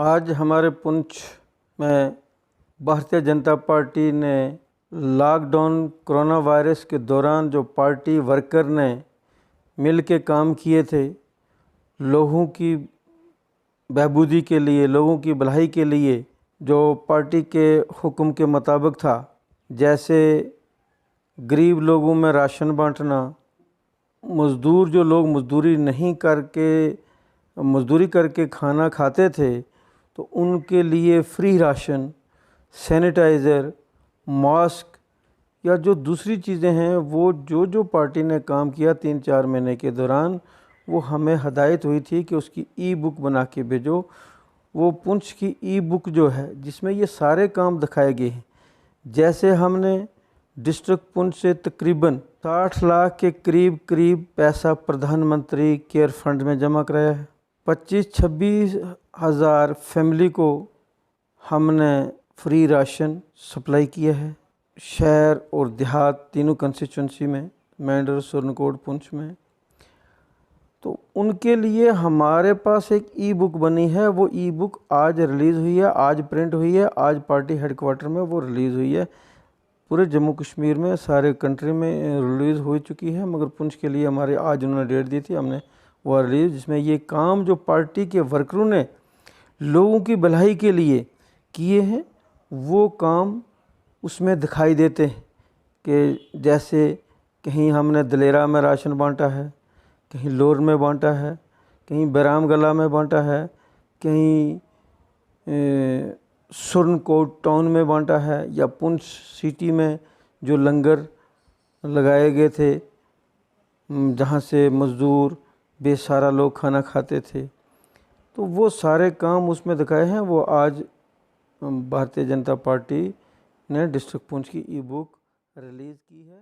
آج ہمارے پنچ میں بھارتیہ جنتا پارٹی نے لاک ڈاؤن کرونا وائرس کے دوران جو پارٹی ورکر نے مل کے کام کیے تھے، لوگوں کی بہبودی کے لیے، لوگوں کی بھلائی کے لیے، جو پارٹی کے حکم کے مطابق تھا، جیسے غریب لوگوں میں راشن بانٹنا، مزدور جو لوگ مزدوری کر کے کھانا کھاتے تھے تو ان کے لیے فری راشن، سینیٹائزر، ماسک یا جو دوسری چیزیں ہیں، وہ جو پارٹی نے کام کیا 3-4 مہینے کے دوران، وہ ہمیں ہدایت ہوئی تھی کہ اس کی ای بک بنا کے بھیجو۔ وہ پنچ کی ای بک جو ہے جس میں یہ سارے کام دکھائے گئے ہیں، جیسے ہم نے ڈسٹرکٹ پنچ سے تقریباً 60 لاکھ کے قریب پیسہ پردھان منتری کیئر فنڈ میں جمع کرایا ہے۔ 25-26 ہزار فیملی کو ہم نے فری راشن سپلائی کیا ہے، شہر اور دیہات تینوں کنسٹیچوئنسی میں، مینڈر، سرنکوٹ، پنچ میں۔ تو ان کے لیے ہمارے پاس ایک ای بک بنی ہے، وہ ای بک آج ریلیز ہوئی ہے، آج پرنٹ ہوئی ہے، آج پارٹی ہیڈ کوارٹر میں وہ ریلیز ہوئی ہے۔ پورے جموں کشمیر میں، سارے کنٹری میں ریلیز ہو چکی ہے، مگر پنچ کے لیے ہمارے آج انہوں نے ڈیٹ دی تھی، ہم نے وہ ریلیز، جس میں یہ کام جو پارٹی کے ورکروں نے لوگوں کی بھلائی کے لیے کیے ہیں، وہ کام اس میں دکھائی دیتے ہیں کہ جیسے کہیں ہم نے دلیرا میں راشن بانٹا ہے، کہیں لور میں بانٹا ہے، کہیں بیرام گلہ میں بانٹا ہے، کہیں سرنکوٹ ٹاؤن میں بانٹا ہے، یا پنچ سٹی میں جو لنگر لگائے گئے تھے جہاں سے مزدور بے سہارا لوگ کھانا کھاتے تھے، تو وہ سارے کام اس میں دکھائے ہیں۔ وہ آج بھارتیہ جنتا پارٹی نے ڈسٹرکٹ پنچ کی ای بک ریلیز کی ہے۔